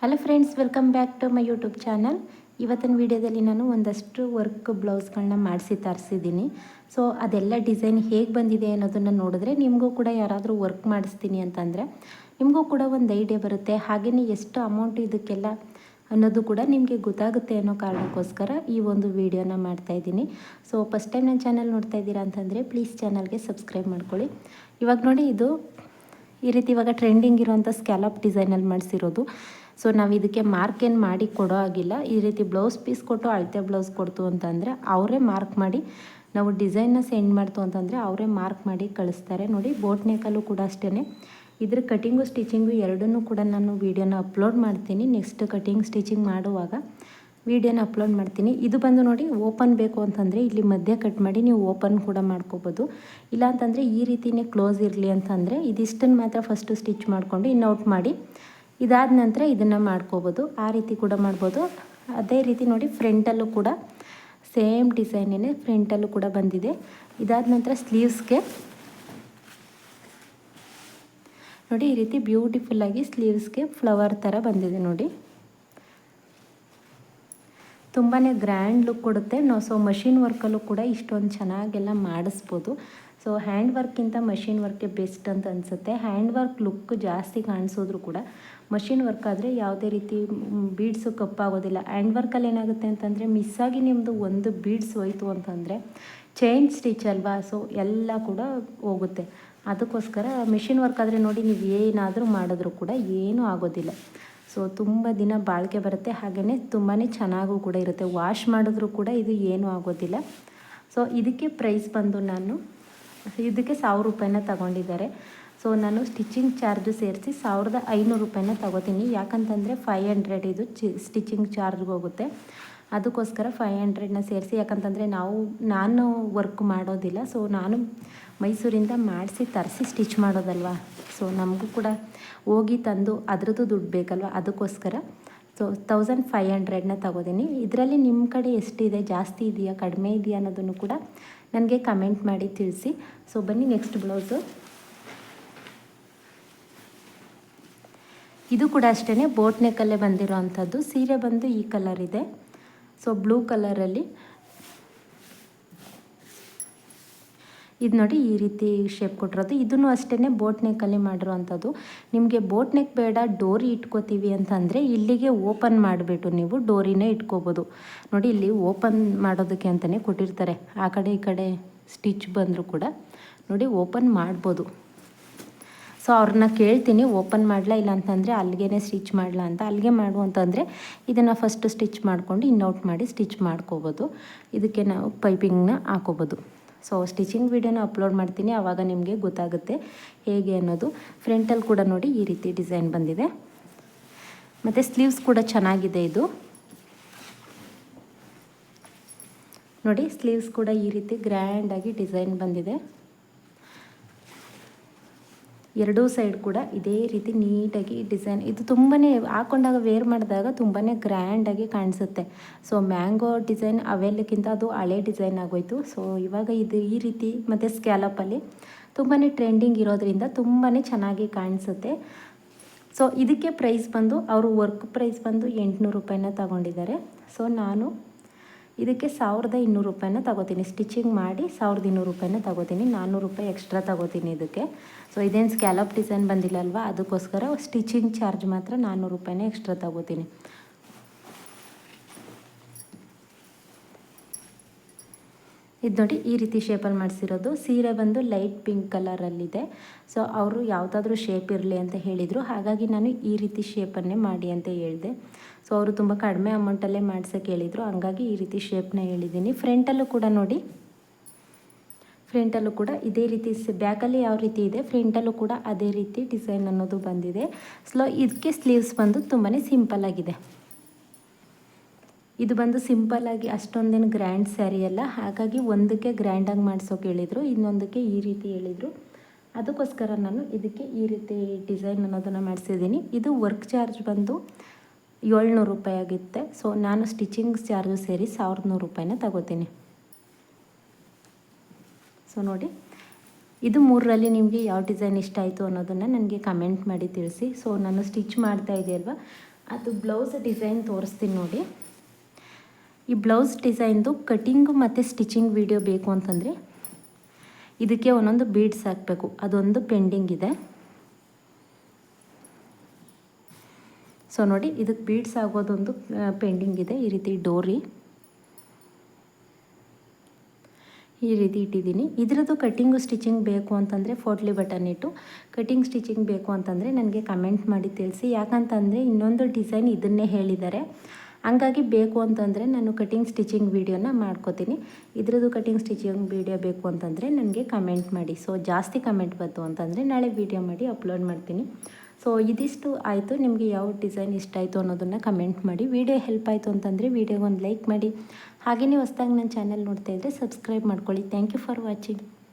Hello friends, welcome back to my YouTube channel. ಇವತ್ತಿನ ವಿಡಿಯೋದಲ್ಲಿ ನಾನು ಒಂದಷ್ಟು ವರ್ಕ್ ಬ್ಲೌಸ್ಗಳನ್ನ ಮಾಡಿಸಿ ತರಿಸಿದ್ದೀನಿ. ಸೊ ಅದೆಲ್ಲ ಡಿಸೈನ್ ಹೇಗೆ ಬಂದಿದೆ ಅನ್ನೋದನ್ನು ನೋಡಿದ್ರೆ ನಿಮಗೂ ಕೂಡ ಯಾರಾದರೂ ವರ್ಕ್ ಮಾಡಿಸ್ತೀನಿ ಅಂತಂದರೆ ನಿಮಗೂ ಕೂಡ ಒಂದು ಐಡಿಯಾ ಬರುತ್ತೆ. ಹಾಗೆಯೇ ಎಷ್ಟು ಅಮೌಂಟ್ ಇದಕ್ಕೆಲ್ಲ ಅನ್ನೋದು ಕೂಡ ನಿಮಗೆ ಗೊತ್ತಾಗುತ್ತೆ ಅನ್ನೋ ಕಾರಣಕ್ಕೋಸ್ಕರ ಈ ಒಂದು ವಿಡಿಯೋನ ಮಾಡ್ತಾಯಿದ್ದೀನಿ. ಸೊ ಫಸ್ಟ್ ಟೈಮ್ ನನ್ನ ಚಾನಲ್ ನೋಡ್ತಾ ಇದ್ದೀರಾ ಅಂತಂದರೆ ಪ್ಲೀಸ್ ಚಾನಲ್ಗೆ ಸಬ್ಸ್ಕ್ರೈಬ್ ಮಾಡ್ಕೊಳ್ಳಿ. ಇವಾಗ ನೋಡಿ, ಇದು ಈ ರೀತಿ ಇವಾಗ ಟ್ರೆಂಡಿಂಗ್ ಇರೋವಂಥ ಸ್ಕ್ಯಾಲಪ್ ಡಿಸೈನಲ್ಲಿ ಮಾಡಿಸಿರೋದು. ಸೊ ನಾವು ಇದಕ್ಕೆ ಮಾರ್ಕ್ ಏನು ಮಾಡಿ ಕೊಡೋ ಆಗಿಲ್ಲ. ಈ ರೀತಿ ಬ್ಲೌಸ್ ಪೀಸ್ ಕೊಟ್ಟು ಅಳತೆ ಬ್ಲೌಸ್ ಕೊಡ್ತು ಅಂತಂದರೆ ಅವರೇ ಮಾರ್ಕ್ ಮಾಡಿ, ನಾವು ಡಿಸೈನ್ನ ಸೆಂಡ್ ಮಾಡ್ತು ಅಂತಂದರೆ ಅವರೇ ಮಾರ್ಕ್ ಮಾಡಿ ಕಳಿಸ್ತಾರೆ. ನೋಡಿ, ಬೋಟ್ ನೆಕ್ಕಲ್ಲೂ ಕೂಡ ಅಷ್ಟೇ. ಇದ್ರ ಕಟಿಂಗು ಸ್ಟಿಚಿಂಗು ಎರಡನ್ನೂ ಕೂಡ ನಾನು ವೀಡಿಯೋನ ಅಪ್ಲೋಡ್ ಮಾಡ್ತೀನಿ. ನೆಕ್ಸ್ಟ್ ಕಟಿಂಗ್ ಸ್ಟಿಚಿಂಗ್ ಮಾಡುವಾಗ ವೀಡಿಯೋನ ಅಪ್ಲೋಡ್ ಮಾಡ್ತೀನಿ. ಇದು ಬಂದು ನೋಡಿ, ಓಪನ್ ಬೇಕು ಅಂತಂದರೆ ಇಲ್ಲಿ ಮಧ್ಯೆ ಕಟ್ ಮಾಡಿ ನೀವು ಓಪನ್ ಕೂಡ ಮಾಡ್ಕೋಬೋದು. ಇಲ್ಲಾಂತಂದರೆ ಈ ರೀತಿಯೇ ಕ್ಲೋಸ್ ಇರಲಿ ಅಂತಂದರೆ ಇದಿಷ್ಟನ್ನು ಮಾತ್ರ ಫಸ್ಟು ಸ್ಟಿಚ್ ಮಾಡಿಕೊಂಡು ಇನ್ನೌಟ್ ಮಾಡಿ ಇದಾದ ನಂತರ ಇದನ್ನು ಮಾಡ್ಕೋಬೋದು. ಆ ರೀತಿ ಕೂಡ ಮಾಡ್ಬೋದು. ಅದೇ ರೀತಿ ನೋಡಿ, ಫ್ರಂಟಲ್ಲೂ ಕೂಡ ಸೇಮ್ ಡಿಸೈನೇ ಫ್ರಂಟಲ್ಲೂ ಕೂಡ ಬಂದಿದೆ. ಇದಾದ ನಂತರ ಸ್ಲೀವ್ಸ್ಗೆ ನೋಡಿ, ಈ ರೀತಿ ಬ್ಯೂಟಿಫುಲ್ಲಾಗಿ ಸ್ಲೀವ್ಸ್ಗೆ ಫ್ಲವರ್ ಥರ ಬಂದಿದೆ ನೋಡಿ. ತುಂಬಾ ಗ್ರ್ಯಾಂಡ್ ಲುಕ್ ಕೊಡುತ್ತೆ. ಸೊ ಮಷಿನ್ ವರ್ಕಲ್ಲೂ ಕೂಡ ಇಷ್ಟೊಂದು ಚೆನ್ನಾಗೆಲ್ಲ ಮಾಡಿಸ್ಬೋದು. ಸೊ ಹ್ಯಾಂಡ್ ವರ್ಕ್ಕಿಂತ ಮಷಿನ್ ವರ್ಕೇ ಬೆಸ್ಟ್ ಅಂತ ಅನಿಸುತ್ತೆ. ಹ್ಯಾಂಡ್ ವರ್ಕ್ ಲುಕ್ ಜಾಸ್ತಿ ಕಾಣಿಸೋದ್ರು ಕೂಡ ಮಷಿನ್ ವರ್ಕ್ ಆದರೆ ಯಾವುದೇ ರೀತಿ ಬೀಡ್ಸು ಕಪ್ಪಾಗೋದಿಲ್ಲ. ಹ್ಯಾಂಡ್ ವರ್ಕಲ್ಲಿ ಏನಾಗುತ್ತೆ ಅಂತಂದರೆ ಮಿಸ್ಸಾಗಿ ನಿಮ್ಮದು ಒಂದು ಬೀಡ್ಸ್ ಹೋಯ್ತು ಅಂತಂದರೆ ಚೈನ್ ಸ್ಟಿಚ್ ಅಲ್ವಾ, ಸೊ ಎಲ್ಲ ಕೂಡ ಹೋಗುತ್ತೆ. ಅದಕ್ಕೋಸ್ಕರ ಮಿಷಿನ್ ವರ್ಕ್ ಆದರೆ ನೋಡಿ, ನೀವು ಏನಾದರೂ ಮಾಡಿದ್ರೂ ಕೂಡ ಏನೂ ಆಗೋದಿಲ್ಲ. ಸೊ ತುಂಬ ದಿನ ಬಾಳಿಕೆ ಬರುತ್ತೆ. ಹಾಗೆಯೇ ತುಂಬಾ ಚೆನ್ನಾಗೂ ಕೂಡ ಇರುತ್ತೆ. ವಾಶ್ ಮಾಡಿದ್ರೂ ಕೂಡ ಇದು ಏನೂ ಆಗೋದಿಲ್ಲ. ಸೊ ಇದಕ್ಕೆ ಪ್ರೈಸ್ ಬಂದು ಇದಕ್ಕೆ 1000 ರೂಪಾಯಿನ ತಗೊಂಡಿದ್ದಾರೆ. ಸೊ ನಾನು ಸ್ಟಿಚಿಂಗ್ ಚಾರ್ಜು ಸೇರಿಸಿ 1500 ರೂಪಾಯಿನ ತಗೋತೀನಿ. ಯಾಕಂತಂದರೆ 500 ಇದು ಸ್ಟಿಚಿಂಗ್ ಚಾರ್ಜ್ಗೆ ಹೋಗುತ್ತೆ. ಅದಕ್ಕೋಸ್ಕರ 500ನ ಸೇರಿಸಿ, ಯಾಕಂತಂದರೆ ನಾನು ವರ್ಕ್ ಮಾಡೋದಿಲ್ಲ. ಸೊ ನಾನು ಮೈಸೂರಿಂದ ಮಾಡಿಸಿ ತರಿಸಿ ಸ್ಟಿಚ್ ಮಾಡೋದಲ್ವ. ಸೊ ನಮಗೂ ಕೂಡ ಹೋಗಿ ತಂದು ಅದರದ್ದು ದುಡ್ಡು ಬೇಕಲ್ವ. ಅದಕ್ಕೋಸ್ಕರ ಸೊ 1500ನ ತಗೋತೀನಿ. ಇದರಲ್ಲಿ ನಿಮ್ಮ ಕಡೆ ಎಷ್ಟಿದೆ, ಜಾಸ್ತಿ ಇದೆಯಾ ಕಡಿಮೆ ಇದೆಯಾ ಅನ್ನೋದನ್ನು ಕೂಡ ನನಗೆ ಕಮೆಂಟ್ ಮಾಡಿ ತಿಳಿಸಿ. ಸೊ ಬನ್ನಿ ನೆಕ್ಸ್ಟ್ ಬ್ಲೌಸು. ಇದು ಕೂಡ ಅಷ್ಟೇ ಬೋಟ್ ನೆಕ್ಕಲ್ಲೇ ಬಂದಿರೋ ಅಂಥದ್ದು. ಸೀರೆ ಬಂದು ಈ ಕಲರ್ ಇದೆ. ಸೊ ಬ್ಲೂ ಕಲರಲ್ಲಿ ಇದು ನೋಡಿ, ಈ ರೀತಿ ಶೇಪ್ ಕೊಟ್ಟಿರೋದು. ಇದನ್ನು ಅಷ್ಟೇ ಬೋಟ್ ನೆಕ್ಕಲ್ಲಿ ಮಾಡಿರೋವಂಥದ್ದು. ನಿಮಗೆ ಬೋಟ್ ನೆಕ್ ಬೇಡ, ಡೋರಿ ಇಟ್ಕೋತೀವಿ ಅಂತಂದರೆ ಇಲ್ಲಿಗೆ ಓಪನ್ ಮಾಡಿಬಿಟ್ಟು ನೀವು ಡೋರಿನೇ ಇಟ್ಕೋಬೋದು. ನೋಡಿ, ಇಲ್ಲಿ ಓಪನ್ ಮಾಡೋದಕ್ಕೆ ಅಂತಲೇ ಕೊಟ್ಟಿರ್ತಾರೆ. ಆ ಕಡೆ ಈ ಕಡೆ ಸ್ಟಿಚ್ ಬಂದರೂ ಕೂಡ ನೋಡಿ ಓಪನ್ ಮಾಡ್ಬೋದು. ಸೊ ಅವ್ರನ್ನ ಕೇಳ್ತೀನಿ ಓಪನ್ ಮಾಡಲ, ಇಲ್ಲ ಅಂತಂದರೆ ಅಲ್ಲಿಗೆ ಸ್ಟಿಚ್ ಮಾಡಲ ಅಂತ. ಅಲ್ಲಿಗೆ ಮಾಡು ಅಂತಂದರೆ ಇದನ್ನು ಫಸ್ಟ್ ಸ್ಟಿಚ್ ಮಾಡಿಕೊಂಡು ಇನ್ನೌಟ್ ಮಾಡಿ ಸ್ಟಿಚ್ ಮಾಡ್ಕೋಬೋದು. ಇದಕ್ಕೆ ನಾವು ಪೈಪಿಂಗ್ನ ಹಾಕೋಬೋದು. ಸೊ ಸ್ಟಿಚಿಂಗ್ ವಿಡಿಯೋನ ಅಪ್ಲೋಡ್ ಮಾಡ್ತೀನಿ, ಆವಾಗ ನಿಮಗೆ ಗೊತ್ತಾಗುತ್ತೆ ಹೇಗೆ ಅನ್ನೋದು. ಫ್ರಂಟಲ್ಲಿ ಕೂಡ ನೋಡಿ ಈ ರೀತಿ ಡಿಸೈನ್ ಬಂದಿದೆ. ಮತ್ತು ಸ್ಲೀವ್ಸ್ ಕೂಡ ಚೆನ್ನಾಗಿದೆ. ಇದು ನೋಡಿ, ಸ್ಲೀವ್ಸ್ ಕೂಡ ಈ ರೀತಿ ಗ್ರ್ಯಾಂಡಾಗಿ ಡಿಸೈನ್ ಬಂದಿದೆ. ಎರಡೂ ಸೈಡ್ ಕೂಡ ಇದೇ ರೀತಿ ನೀಟಾಗಿ ಡಿಸೈನ್. ಇದು ತುಂಬಾ ಹಾಕ್ಕೊಂಡಾಗ ವೇರ್ ಮಾಡಿದಾಗ ತುಂಬಾ ಗ್ರ್ಯಾಂಡಾಗಿ ಕಾಣಿಸುತ್ತೆ. ಸೊ ಮ್ಯಾಂಗೋ ಡಿಸೈನ್ ಅವೆಲ್ಲಕ್ಕಿಂತ ಅದು ಹಳೆ ಡಿಸೈನ್ ಆಗೋಯ್ತು. ಸೊ ಇವಾಗ ಇದು ಈ ರೀತಿ ಮತ್ತು ಸ್ಕ್ಯಾಲಪಲ್ಲಿ ತುಂಬಾ ಟ್ರೆಂಡಿಂಗ್ ಇರೋದ್ರಿಂದ ತುಂಬಾ ಚೆನ್ನಾಗಿ ಕಾಣಿಸುತ್ತೆ. ಸೊ ಇದಕ್ಕೆ ಪ್ರೈಸ್ ಬಂದು ಅವರು ವರ್ಕ್ ಪ್ರೈಸ್ ಬಂದು 800 ರೂಪಾಯಿನ ತಗೊಂಡಿದ್ದಾರೆ. ಸೊ ನಾನು ಇದಕ್ಕೆ 1200 ರೂಪಾಯಿನ ತಗೋತೀನಿ. ಸ್ಟಿಚಿಂಗ್ ಮಾಡಿ 1200 ರೂಪಾಯಿನ ತಗೋತೀನಿ. 400 ರೂಪಾಯಿ ಎಕ್ಸ್ಟ್ರಾ ತಗೋತೀನಿ ಇದಕ್ಕೆ. ಸೊ ಇದೇನು ಸ್ಕ್ಯಾಲಪ್ ಡಿಸೈನ್ ಬಂದಿಲ್ಲ ಅಲ್ವಾ, ಅದಕ್ಕೋಸ್ಕರ ಸ್ಟಿಚಿಂಗ್ ಚಾರ್ಜ್ ಮಾತ್ರ 400 ರೂಪಾಯಿನ ಎಕ್ಸ್ಟ್ರಾ ತಗೋತೀನಿ. ಇದು ನೋಡಿ, ಈ ರೀತಿ ಶೇಪಲ್ಲಿ ಮಾಡಿಸಿರೋದು. ಸೀರೆ ಬಂದು ಲೈಟ್ ಪಿಂಕ್ ಕಲರಲ್ಲಿದೆ. ಸೊ ಅವರು ಯಾವುದಾದ್ರೂ ಶೇಪ್ ಇರಲಿ ಅಂತ ಹೇಳಿದರು, ಹಾಗಾಗಿ ನಾನು ಈ ರೀತಿ ಶೇಪನ್ನೇ ಮಾಡಿ ಅಂತ ಹೇಳಿದೆ. ಸೊ ಅವರು ತುಂಬ ಕಡಿಮೆ ಅಮೌಂಟಲ್ಲೇ ಮಾಡ್ಸೋಕ್ಕೆ ಹೇಳಿದರು, ಹಂಗಾಗಿ ಈ ರೀತಿ ಶೇಪ್ನ ಹೇಳಿದ್ದೀನಿ. ಫ್ರಂಟಲ್ಲೂ ಕೂಡ ನೋಡಿ, ಫ್ರಂಟಲ್ಲೂ ಕೂಡ ಇದೇ ರೀತಿ ಬ್ಯಾಕಲ್ಲಿ ಯಾವ ರೀತಿ ಇದೆ ಫ್ರಂಟಲ್ಲೂ ಕೂಡ ಅದೇ ರೀತಿ ಡಿಸೈನ್ ಅನ್ನೋದು ಬಂದಿದೆ. ಇದಕ್ಕೆ ಸ್ಲೀವ್ಸ್ ಬಂದು ತುಂಬಾ ಸಿಂಪಲ್ಲಾಗಿದೆ. ಇದು ಬಂದು ಸಿಂಪಲ್ಲಾಗಿ ಅಷ್ಟೊಂದೇನು ಗ್ರ್ಯಾಂಡ್ ಸ್ಯಾರಿ ಅಲ್ಲ, ಹಾಗಾಗಿ ಒಂದಕ್ಕೆ ಗ್ರ್ಯಾಂಡಾಗಿ ಮಾಡಿಸೋಕೆ ಹೇಳಿದರು, ಇನ್ನೊಂದಕ್ಕೆ ಈ ರೀತಿ ಹೇಳಿದರು. ಅದಕ್ಕೋಸ್ಕರ ನಾನು ಇದಕ್ಕೆ ಈ ರೀತಿ ಡಿಸೈನ್ ಅನ್ನೋದನ್ನು ಮಾಡಿಸಿದ್ದೀನಿ. ಇದು ವರ್ಕ್ ಚಾರ್ಜ್ ಬಂದು 700 ರೂಪಾಯಿ ಆಗುತ್ತೆ. ಸೊ ನಾನು ಸ್ಟಿಚಿಂಗ್ ಚಾರ್ಜು ಸೇರಿ 1100 ರೂಪಾಯಿನ ತಗೋತೀನಿ. ಸೊ ನೋಡಿ, ಇದು ಮೂರರಲ್ಲಿ ನಿಮಗೆ ಯಾವ ಡಿಸೈನ್ ಇಷ್ಟ ಆಯಿತು ಅನ್ನೋದನ್ನು ನನಗೆ ಕಮೆಂಟ್ ಮಾಡಿ ತಿಳಿಸಿ. ಸೊ ನಾನು ಸ್ಟಿಚ್ ಮಾಡ್ತಾ ಇದ್ದೆ ಅಲ್ವಾ, ಅದು ಬ್ಲೌಸ್ ಡಿಸೈನ್ ತೋರಿಸ್ತೀನಿ ನೋಡಿ. ಈ ಬ್ಲೌಸ್ ಡಿಸೈನ್ದು ಕಟಿಂಗು ಮತ್ತು ಸ್ಟಿಚಿಂಗ್ ವಿಡಿಯೋ ಬೇಕು ಅಂತಂದರೆ ಇದಕ್ಕೆ ಒಂದೊಂದು ಬೀಡ್ಸ್ ಹಾಕಬೇಕು, ಅದೊಂದು ಪೆಂಡಿಂಗ್ ಇದೆ. ಸೊ ನೋಡಿ, ಇದಕ್ಕೆ ಬೀಡ್ಸ್ ಆಗೋದೊಂದು ಪೆಂಡಿಂಗ್ ಇದೆ. ಈ ರೀತಿ ಡೋರಿ ಈ ರೀತಿ ಇಟ್ಟಿದ್ದೀನಿ. ಇದರದ್ದು ಕಟ್ಟಿಂಗು ಸ್ಟಿಚಿಂಗ್ ಬೇಕು ಅಂತಂದರೆ ಫೋಟ್ಲಿ ಬಟನ್ ಇಟ್ಟು ಕಟಿಂಗ್ ಸ್ಟಿಚಿಂಗ್ ಬೇಕು ಅಂತಂದರೆ ನನಗೆ ಕಮೆಂಟ್ ಮಾಡಿ ತಿಳಿಸಿ. ಯಾಕಂತಂದರೆ ಇನ್ನೊಂದು ಡಿಸೈನ್ ಇದನ್ನೇ ಹೇಳಿದ್ದಾರೆ, ಹಂಗಾಗಿ ಬೇಕು ಅಂತಂದರೆ ನಾನು ಕಟಿಂಗ್ ಸ್ಟಿಚಿಂಗ್ ವೀಡಿಯೋನ ಮಾಡ್ಕೋತೀನಿ. ಇದರದ್ದು ಕಟಿಂಗ್ ಸ್ಟಿಚಿಂಗ್ ವೀಡಿಯೋ ಬೇಕು ಅಂತಂದರೆ ನನಗೆ ಕಮೆಂಟ್ ಮಾಡಿ. ಸೊ ಜಾಸ್ತಿ ಕಮೆಂಟ್ ಬಂತು ಅಂತಂದರೆ ನಾಳೆ ವೀಡಿಯೋ ಮಾಡಿ ಅಪ್ಲೋಡ್ ಮಾಡ್ತೀನಿ. ಸೊ ಇದಿಷ್ಟು ಆಯಿತು. ನಿಮಗೆ ಯಾವ ಡಿಸೈನ್ ಇಷ್ಟ ಆಯಿತು ಅನ್ನೋದನ್ನು ಕಮೆಂಟ್ ಮಾಡಿ. ವಿಡಿಯೋ ಹೆಲ್ಪ್ ಆಯಿತು ಅಂತಂದರೆ ವಿಡಿಯೋಗೊಂದು ಲೈಕ್ ಮಾಡಿ. ಹಾಗೆಯೇ ಹೊಸದಾಗಿ ನನ್ನ ಚಾನಲ್ ನೋಡ್ತಾ ಇದ್ದರೆ ಸಬ್ಸ್ಕ್ರೈಬ್ ಮಾಡ್ಕೊಳ್ಳಿ. Thank you for watching.